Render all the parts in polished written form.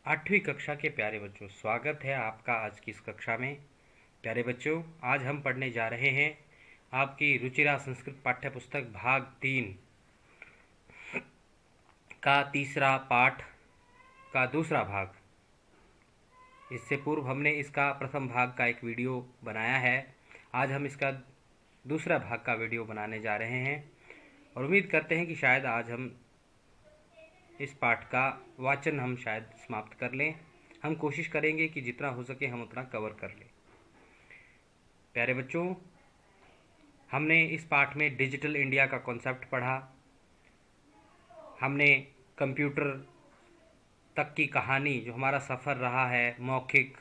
आठवीं कक्षा के प्यारे बच्चों, स्वागत है आपका आज की इस कक्षा में। प्यारे बच्चों, आज हम पढ़ने जा रहे हैं आपकी रुचिरा संस्कृत पाठ्य पुस्तक भाग 3 का तीसरा पाठ का दूसरा भाग। इससे पूर्व हमने इसका प्रथम भाग का एक वीडियो बनाया है। आज हम इसका दूसरा भाग का वीडियो बनाने जा रहे हैं और उम्मीद करते हैं कि शायद आज हम इस पाठ का वाचन हम शायद समाप्त कर लें। हम कोशिश करेंगे कि जितना हो सके हम उतना कवर कर लें। प्यारे बच्चों, हमने इस पाठ में डिजिटल इंडिया का कॉन्सेप्ट पढ़ा। हमने कंप्यूटर तक की कहानी, जो हमारा सफ़र रहा है, मौखिक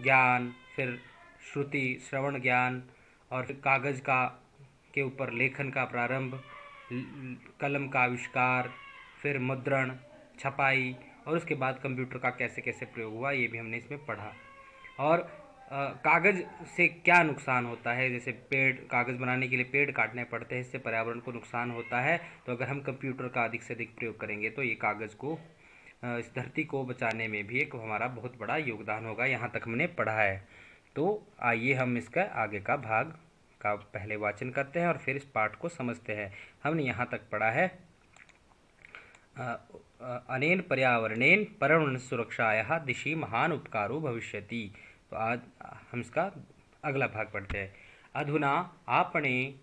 ज्ञान, फिर श्रुति श्रवण ज्ञान और फिर कागज़ का के ऊपर लेखन का प्रारंभ, कलम का आविष्कार, फिर मुद्रण, छपाई और उसके बाद कंप्यूटर का कैसे कैसे प्रयोग हुआ, ये भी हमने इसमें पढ़ा। और कागज़ से क्या नुकसान होता है, जैसे पेड़, कागज़ बनाने के लिए पेड़ काटने पड़ते हैं, इससे पर्यावरण को नुकसान होता है। तो अगर हम कंप्यूटर का अधिक से अधिक प्रयोग करेंगे तो ये कागज़ को, इस धरती को बचाने में भी एक हमारा बहुत बड़ा योगदान होगा। यहाँ तक हमने पढ़ा है। तो आइए हम इसका आगे का भाग का पहले वाचन करते हैं और फिर इस पाठ को समझते हैं। हमने यहाँ तक पढ़ा है, अनेन पर्यावरणेन पर्यावरण सुरक्षायाः दिशि महान उपकारो भविष्यति। तो आज हम इसका अगला भाग पढ़ते हैं। अधुना आपणे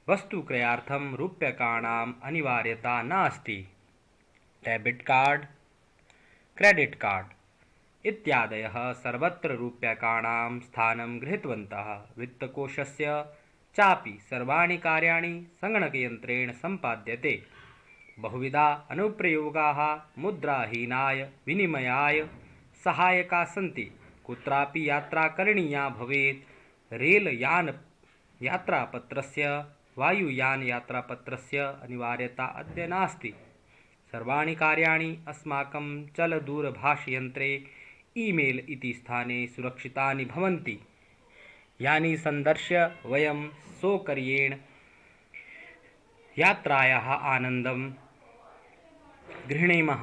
वस्तु क्रयार्थम रूप्यकाणाम अनिवार्यता नास्ति। डेबिट कार्ड, क्रेडिट कार्ड इत्यादयः सर्वत्र रूप्यकाणां स्थानं गृहीतवन्तः। वित्तकोशस्य चापि सर्वाणि कार्याणि संगणकयन्त्रेण सम्पाद्यते। बहुविधा अनुप्रयोगाः मुद्राहीनाय विनिमयाय सहायका सन्ति। कुत्रापि यात्रा करणीया भवेत्, रेलयान यात्रापत्रस्य, वायुयान यात्रापत्रस्य अनिवार्यता अद्य नास्ति। सर्वाणि कार्याणि अस्माकं चलदूरभाषयन्त्रे ईमेल इति स्थाने सुरक्षितानि भवन्ति, यानि सन्दर्श्य वयं सौकर्येण यात्रायाः आनन्दं गृह्णीमः।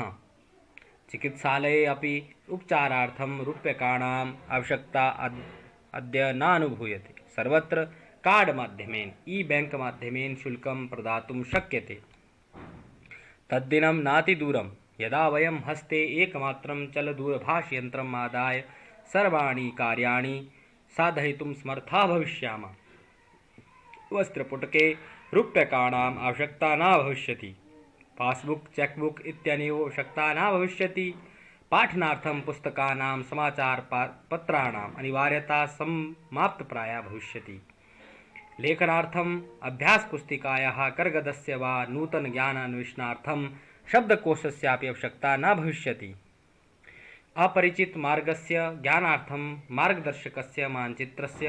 चिकित्सालये अपि उपचारार्थं रूप्यकाणाम् आवश्यकता अद्य नानुभूयते। सर्वत्र कार्ड माध्यमेन, ई बैंक माध्यमेन शुल्कं प्रदातुं शक्यते। तद्दिनं नातिदूरं यदा वयं हस्ते एकमात्रं चलदूरभाषयन्त्रम् आदाय सर्वाणि कार्याणि साधयितुं समर्थाः भविष्यामः। वस्त्रपुटके रूप्यकाणाम् आवश्यकता न भविष्यति। पासबुक, चेकबुक इत्यनेव आवश्यकता न भविष्यति। पाठनार्थं पुस्तकानां, समाचारपत्राणाम् अनिवार्यता समाप्तप्राया भविष्यति। लेखनार्थम् अभ्यासपुस्तिकायाः, कर्गदस्य वा नूतनज्ञानान्वेषणार्थं शब्दकोशस्यापि आवश्यकता न भविष्यति। अपरिचितमार्गस्य ज्ञानार्थं मार्गदर्शकस्य मानचित्रस्य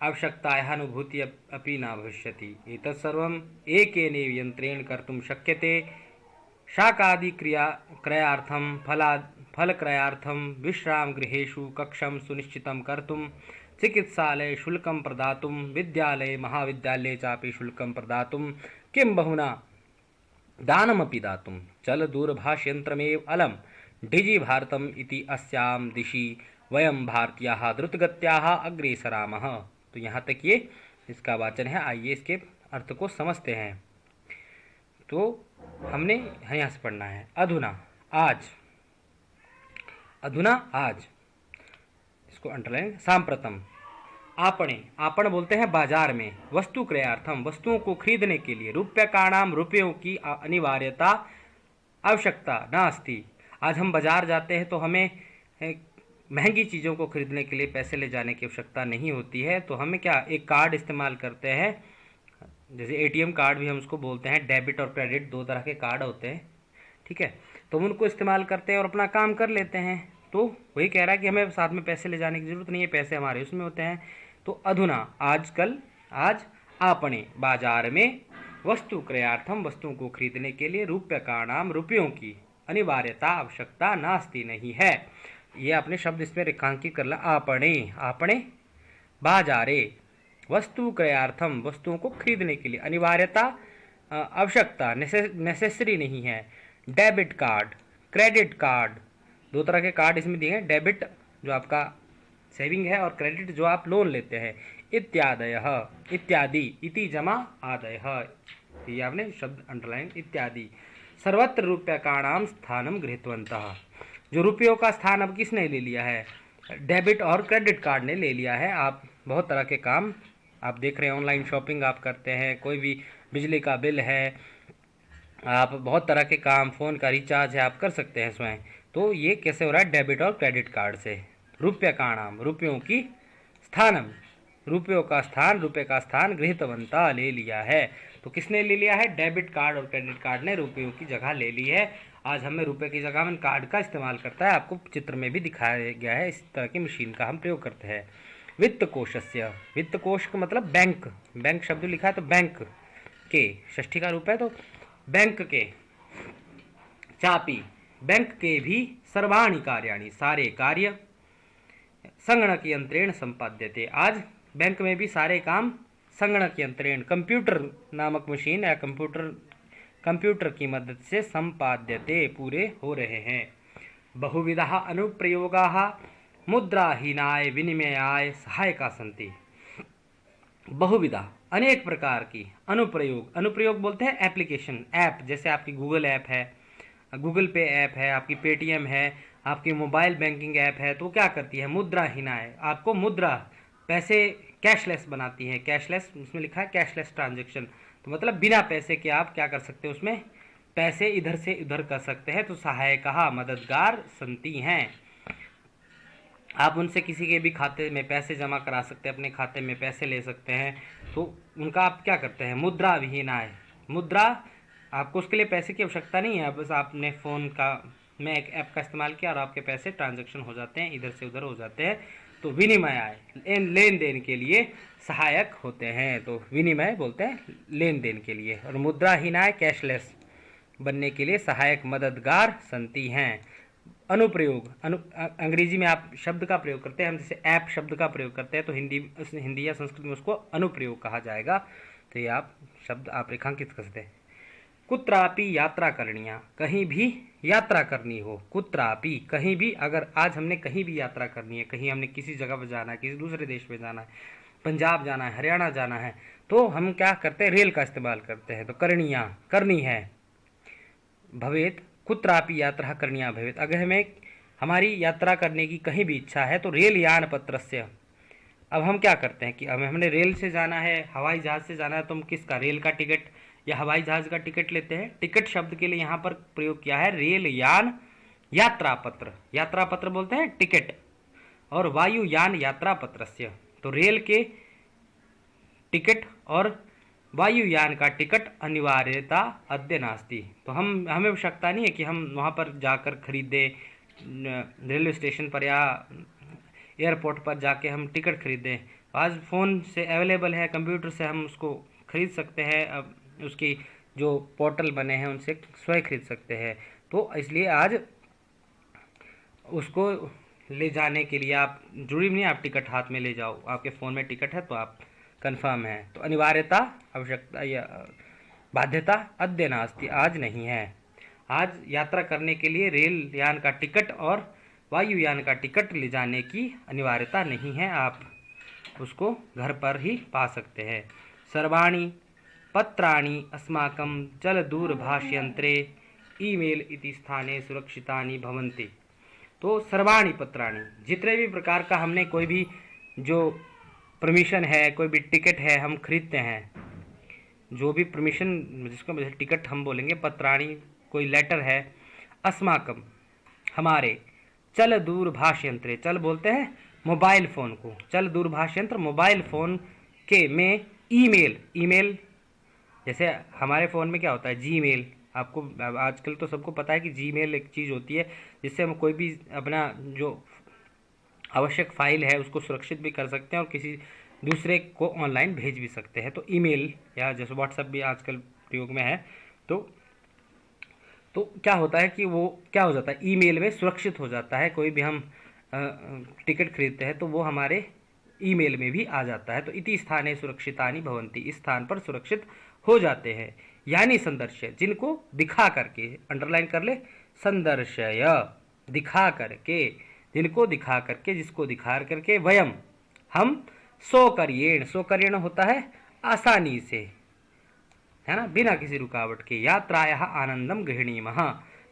आवश्यकतायाः अनुभूतिः अपि न भविष्यति। एतत् सर्वम् एकेनैव यन्त्रेण कर्तुं शक्यते। शाकादिक्रयार्थं, फलक्रयार्थं, विश्रामगृहेषु कक्षं सुनिश्चितं कर्तुं, चिकित्सालये शुल्कं प्रदातुं, विद्यालये महाविद्यालये चापि शुल्कं प्रदातुं, किं बहुना दानमपि दातुं चलदूरभाषयन्त्रमेव अलम्। डिजिभारतम् इति अस्यां दिशि वयं भारतीयाः द्रुतगत्याः अग्रे सरामः। तो यहाँ तक ये इसका वाचन है। आइए इसके अर्थ को समझते हैं। तो हमने यहाँ से पढ़ना है, अधुना आज, अधुना आज, इसको अंडरलाइन, सांप्रतम, आपणे, आपण बोलते हैं बाजार में, वस्तु क्रयार्थम, वस्तुओं को खरीदने के लिए, रूप्यकाणाम, रुपयों की अनिवार्यता, आवश्यकता नास्ति। आज हम बाजार जाते हैं तो हमें महंगी चीज़ों को खरीदने के लिए पैसे ले जाने की आवश्यकता नहीं होती है। तो हमें क्या, एक कार्ड इस्तेमाल करते हैं, जैसे एटीएम कार्ड भी हम उसको बोलते हैं। डेबिट और क्रेडिट दो तरह के कार्ड होते हैं, ठीक है। तो हम उनको इस्तेमाल करते हैं और अपना काम कर लेते हैं। तो वही कह रहा है कि हमें साथ में पैसे ले जाने की ज़रूरत नहीं है, पैसे हमारे उसमें होते हैं। तो अधुना, आजकल, आज, आपणे, बाजार में, वस्तु क्रयार्थम, वस्तुओं को खरीदने के लिए, रूप्यकाणाम, रुपयों की, अनिवार्यता, आवश्यकता नास्ति, नहीं है। ये आपने शब्द इसमें रेखांकित कर ला। आपणे, आपणे बाजारे, वस्तु क्रयार्थम, वस्तुओं को खरीदने के लिए, अनिवार्यता, आवश्यकता, नेसेसरी नहीं है। डेबिट कार्ड, क्रेडिट कार्ड दो तरह के कार्ड इसमें दिए हैं, डेबिट जो आपका सेविंग है और क्रेडिट जो आप लोन लेते हैं। इत्यादयः, इत्यादि, इति जमा आदयः, ये आपने शब्द अंडरलाइन, इत्यादि। सर्वत्र रूप्यकाणाम स्थानम गृहीतवन्तः, जो रुपयों का स्थान अब किसने ले लिया है? डेबिट और क्रेडिट कार्ड ने ले लिया है। आप बहुत तरह के काम आप देख रहे हैं, ऑनलाइन शॉपिंग आप करते हैं, कोई भी बिजली का बिल है, आप बहुत तरह के काम, फ़ोन का रिचार्ज है, आप कर सकते हैं स्वयं। तो ये कैसे हो रहा है? डेबिट और क्रेडिट कार्ड से। रूप्यकाणाम, रुपयों की, स्थानम, रुपयों का स्थान, रुपये का स्थान, गृहीतवंता ले लिया है। तो किसने ले लिया है? डेबिट कार्ड और क्रेडिट कार्ड ने रुपयों की जगह ले ली है। आज हमें रुपये की जगह में कार्ड का इस्तेमाल करता है, आपको चित्र में भी दिखाया गया है। इस तरह की मशीन का हम प्रयोग करते हैं। वित्त कोशस्य, वित्त कोश का मतलब बैंक, बैंक शब्द लिखा है तो बैंक के, षष्ठी का रूप है तो बैंक के, चापी, बैंक के भी, सर्वाणि कार्याणि, सारे कार्य, संगणक यंत्रेण संपाद्यते, आज बैंक में भी सारे काम संगणक यंत्रेण, कंप्यूटर नामक मशीन या कंप्यूटर की मदद से संपाद्यते, पूरे हो रहे हैं। बहुविधाः अनुप्रयोगाः मुद्राहीनाय विनिमयाय सहायका सन्ति। बहुविधा, अनेक प्रकार की, अनुप्रयोग, अनुप्रयोग बोलते हैं एप्लीकेशन, ऐप, जैसे आपकी गूगल ऐप है, गूगल पे ऐप है, आपकी पेटीएम है, आपकी मोबाइल बैंकिंग ऐप है। तो क्या करती है? मुद्राहीनाय, आपको मुद्रा, पैसे कैशलेस बनाती है। कैशलेस, उसमें लिखा है कैशलेस ट्रांजेक्शन, तो मतलब बिना पैसे के आप क्या कर सकते हैं? उसमें पैसे इधर से उधर कर सकते हैं। तो सहायकः, मददगार, संति हैं। आप उनसे किसी के भी खाते में पैसे जमा करा सकते हैं, अपने खाते में पैसे ले सकते हैं। तो उनका आप क्या करते हैं? मुद्रा विहीनाय, मुद्रा, आपको उसके लिए पैसे की आवश्यकता नहीं है, बस आपने फ़ोन का में एक ऐप का इस्तेमाल किया और आपके पैसे ट्रांजैक्शन हो जाते हैं, इधर से उधर हो जाते हैं। तो विनिमय आय, लेन देन के लिए सहायक होते हैं। तो विनिमय बोलते हैं लेन देन के लिए, और मुद्राहीनाय, कैशलेस बनने के लिए सहायक, मददगार, संति हैं। अनुप्रयोग, अंग्रेजी में आप शब्द का प्रयोग करते हैं, हम जैसे ऐप शब्द का प्रयोग करते हैं तो हिंदी या संस्कृत में उसको अनुप्रयोग कहा जाएगा। तो ये आप शब्द आप रेखांकित कर सकते हैं। कुत्रापि यात्रा करनिया, कहीं भी यात्रा करनी हो, कुत्रापि, कहीं भी, अगर आज हमने कहीं भी यात्रा करनी है, कहीं हमने किसी जगह पर जाना है, किसी दूसरे देश में जाना है, पंजाब जाना है, हरियाणा जाना है, तो हम क्या करते हैं? रेल का इस्तेमाल करते हैं। तो करनिया, करनी है, भवेत, कुत्रापि यात्रा करनिया भवेत, अगर हमें हमारी यात्रा करने की कहीं भी इच्छा है तो रेल यान पत्रस्य। अब हम क्या करते हैं कि अब हमने रेल से जाना है, हवाई जहाज़ से जाना है, तो हम किसका? रेल का टिकट या हवाई जहाज़ का टिकट लेते हैं। टिकट शब्द के लिए यहाँ पर प्रयोग किया है रेल यान यात्रा पत्र, यात्रा पत्र बोलते हैं टिकट, और वायुयान यात्रा पत्रस्य, तो रेल के टिकट और वायुयान का टिकट अनिवार्यता अद्य नास्ति। तो हमें आवश्यकता नहीं है कि हम वहाँ पर जाकर खरीदें, रेलवे स्टेशन पर या एयरपोर्ट पर जाके हम टिकट खरीदें। आज फ़ोन से अवेलेबल है, कंप्यूटर से हम उसको खरीद सकते हैं। अब उसकी जो पोर्टल बने हैं उनसे स्वयं खरीद सकते हैं। तो इसलिए आज उसको ले जाने के लिए आप जरूरी नहीं आप टिकट हाथ में ले जाओ, आपके फ़ोन में टिकट है तो आप कंफर्म है। तो अनिवार्यता, आवश्यकता या बाध्यता अद्य नास्ति, आज नहीं है। आज यात्रा करने के लिए रेल यान का टिकट और वायुयान का टिकट ले जाने की अनिवार्यता नहीं है, आप उसको घर पर ही पा सकते हैं। सर्वाणि पत्राणि अस्माकं जलदूरभाषयंत्रे ईमेल इति स्थाने सुरक्षितानि भवन्ति। तो सर्वाणि पत्राणि, जितने भी प्रकार का हमने कोई भी जो परमिशन है, कोई भी टिकट है हम खरीदते हैं, जो भी परमिशन जिसको टिकट हम बोलेंगे, पत्राणि कोई लेटर है, अस्माकम हमारे, चल दूरभाष यंत्र, चल बोलते हैं मोबाइल फ़ोन को, चल दूरभाष यंत्र मोबाइल फ़ोन के में ईमेल, ईमेल जैसे हमारे फ़ोन में क्या होता है जीमेल, आपको आजकल तो सबको पता है कि जीमेल एक चीज़ होती है जिससे हम कोई भी अपना जो आवश्यक फ़ाइल है उसको सुरक्षित भी कर सकते हैं और किसी दूसरे को ऑनलाइन भेज भी सकते हैं। तो ईमेल या जैसे व्हाट्सएप भी आजकल प्रयोग में है, तो क्या होता है कि वो क्या हो जाता है, ईमेल में सुरक्षित हो जाता है। कोई भी हम टिकट खरीदते हैं तो वो हमारे ईमेल में भी आ जाता है। तो इति स्थाने सुरक्षितानि भवन्ति, इस स्थान पर सुरक्षित हो जाते हैं। यानी संदर्शय, जिनको दिखा करके, अंडरलाइन कर ले, संदर्शय दिखा करके, जिनको दिखा करके, जिसको दिखा करके, वयम हम, सौकर्येण होता है आसानी से, है ना, बिना किसी रुकावट के, यात्राया आनंदम गृहणीमः,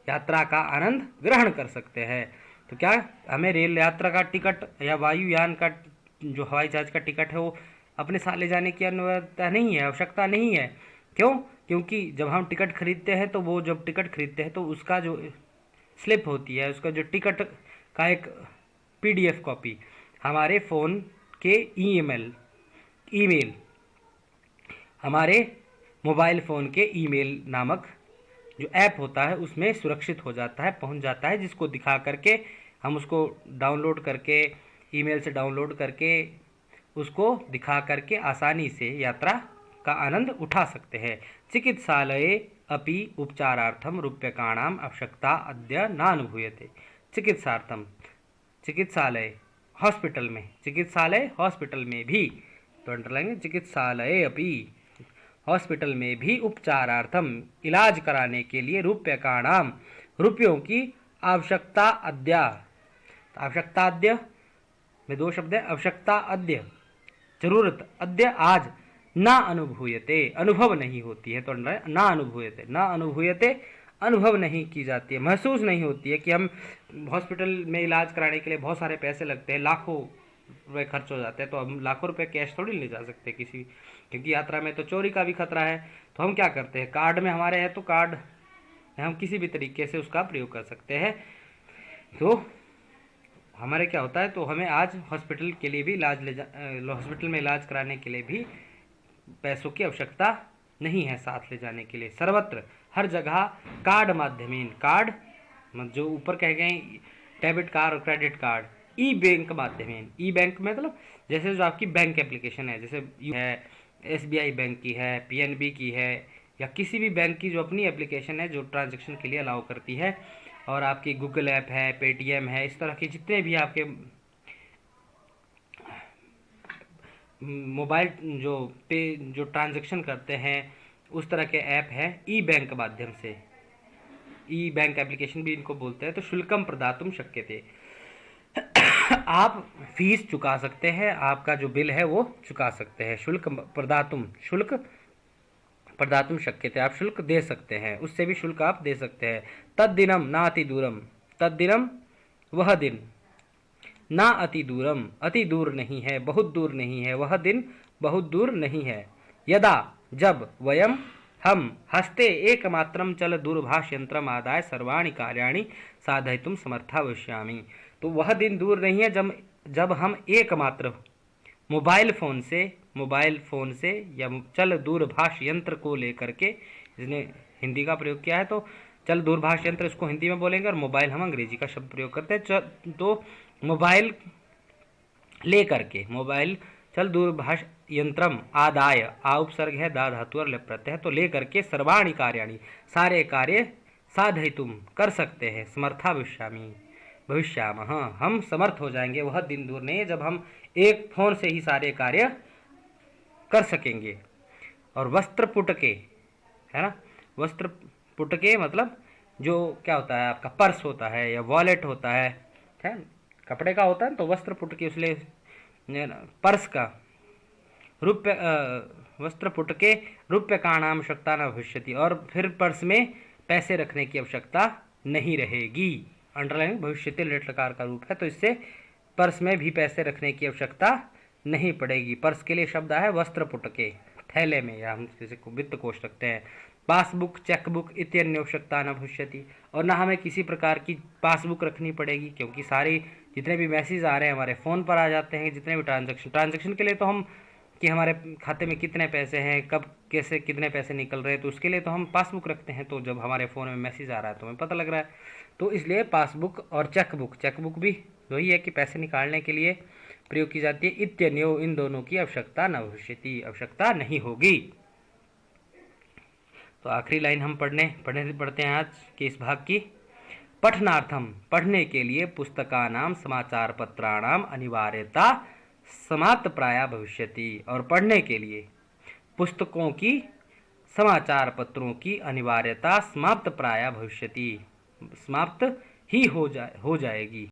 यात्रा का आनंद ग्रहण कर सकते हैं। तो क्या हमें रेल यात्रा का टिकट या वायुयान का जो हवाई जहाज का टिकट है वो अपने साथ ले जाने की अनिवार्यता नहीं है, आवश्यकता नहीं है। क्यों? क्योंकि जब हम टिकट खरीदते हैं तो वो जब टिकट खरीदते हैं तो उसका जो स्लिप होती है, उसका जो टिकट का एक पीडीएफ कॉपी हमारे फ़ोन के ईमेल हमारे मोबाइल फ़ोन के ईमेल नामक जो ऐप होता है उसमें सुरक्षित हो जाता है, पहुंच जाता है, जिसको दिखा करके हम उसको डाउनलोड करके, ईमेल से डाउनलोड करके उसको दिखा करके आसानी से यात्रा का आनंद उठा सकते हैं। चिकित्सालये अपि उपचारार्थम रूप्यकाणाम आवश्यकता अद्य नानुभूयते। चिकित्सार्थम, चिकित्सालय हॉस्पिटल में, चिकित्सालय हॉस्पिटल में भी, तो अंडरलाइन, चिकित्सालय अपि हॉस्पिटल में भी उपचारार्थम इलाज कराने के लिए रूप्यकाणाम रुपयों की आवश्यकता अद्य, आवश्यकता अद्य में दो शब्द है, आवश्यकता अद्य जरूरत, अद्य आज, ना अनुभूयते अनुभव नहीं होती है, तो ना अनुभूयते, ना अनुभूयते अनुभव नहीं की जाती है, महसूस नहीं होती है कि हम हॉस्पिटल में इलाज कराने के लिए बहुत सारे पैसे लगते हैं, लाखों रुपए खर्च हो जाते हैं, तो हम लाखों रुपए कैश थोड़ी ले जा सकते किसी, क्योंकि यात्रा में तो चोरी का भी खतरा है। तो हम क्या करते हैं, कार्ड में हमारे है तो कार्ड हम किसी भी तरीके से उसका प्रयोग कर सकते हैं। तो हमारे क्या होता है, तो हमें आज हॉस्पिटल के लिए भी हॉस्पिटल में इलाज कराने के लिए भी पैसों की आवश्यकता नहीं है साथ ले जाने के लिए। सर्वत्र हर जगह कार्ड माध्यमेन, कार्ड जो ऊपर कह गए डेबिट कार्ड और क्रेडिट कार्ड, ई बैंक माध्यमेन, ई बैंक मतलब जैसे जो आपकी बैंक एप्लीकेशन है, जैसे है एसबीआई बैंक की है, पीएनबी की है, या किसी भी बैंक की जो अपनी एप्लीकेशन है जो ट्रांजैक्शन के लिए अलाउ करती है, और आपकी गूगल ऐप है, पेटीएम है, इस तरह के जितने भी आपके मोबाइल जो ट्रांजैक्शन करते हैं उस तरह के ऐप हैं, ई बैंक माध्यम से, ई बैंक एप्लीकेशन भी इनको बोलते हैं। तो शुल्कम प्रदातुम शक्यते, आप फीस चुका सकते हैं, आपका जो बिल है वो चुका सकते हैं। शुल्क प्रदातुम, शुल्क प्रदातुम शक्यते, आप शुल्क दे सकते हैं, उससे भी शुल्क आप दे सकते हैं। तद्दिनम ना अति दूरम, तद्दिनम वह दिन, ना अति दूरम अति दूर नहीं है, बहुत दूर नहीं है, वह दिन बहुत दूर नहीं है। यदा जब, वयम हम, हस्ते एकमात्रम चल दूरभाष यंत्रम आदाय सर्वाणि कार्याणि साधयितुम समर्था भविष्यामि। तो वह दिन दूर नहीं है जब हम एकमात्र मोबाइल फ़ोन से या चल दूरभाष यंत्र को लेकर के, इसने हिंदी का प्रयोग किया है तो चल दूरभाष यंत्र इसको हिंदी में बोलेंगे और मोबाइल हम अंग्रेजी का शब्द प्रयोग करते हैं। तो मोबाइल ले करके, मोबाइल चल दूरभाष यंत्रम आदाय, आ उपसर्ग है, दा धातु और लप प्रत्यय है, तो ले करके सर्वाणि कार्याणि सारे कार्य साधयितुम कर सकते हैं, समर्था भविष्यामः हम समर्थ हो जाएंगे, वह दिन दूर नहीं है जब हम एक फोन से ही सारे कार्य कर सकेंगे। और वस्त्र पुटके, है ना, वस्त्र पुटके मतलब जो क्या होता है, आपका पर्स होता है या वॉलेट होता है, कपड़े का होता है तो वस्त्र पुटके, इसलिए पर्स का रुपये, वस्त्र पुटके रूप्यकाणाम आवश्यकता न भविष्यति, और फिर पर्स में पैसे रखने की आवश्यकता नहीं रहेगी। अंडरलाइन भविष्यति लेट लकार का रूप है, तो इससे पर्स में भी पैसे रखने की आवश्यकता नहीं पड़ेगी। पर्स के लिए शब्द है वस्त्र पुटके, थैले में, या हम जैसे वित्त कोष रखते हैं। पासबुक, चेकबुक इत्यन्य आवश्यकता न भविष्यति, और ना हमें किसी प्रकार की पासबुक रखनी पड़ेगी, क्योंकि सारे जितने भी मैसेज आ रहे हैं हमारे फ़ोन पर आ जाते हैं, जितने भी ट्रांजैक्शन के लिए तो हम, कि हमारे खाते में कितने पैसे हैं, कब कैसे कितने पैसे निकल रहे हैं, तो उसके लिए तो हम पासबुक रखते हैं, तो जब हमारे फ़ोन में मैसेज आ रहा है तो हमें पता लग रहा है, तो इसलिए पासबुक और चेकबुक भी वही है कि पैसे निकालने के लिए प्रयोग की जाती है। इत्यन्यो, इन दोनों की आवश्यकता न भविष्यति, आवश्यकता नहीं होगी। तो आखिरी लाइन हम पढ़ते हैं आज के इस भाग की। पठनार्थम, पढ़ने के लिए, पुस्तकानाम समाचार पत्राणाम अनिवार्यता समाप्त प्राय भविष्यति, और पढ़ने के लिए पुस्तकों की, समाचार पत्रों की अनिवार्यता समाप्त प्राय भविष्यति, समाप्त ही हो जाएगी।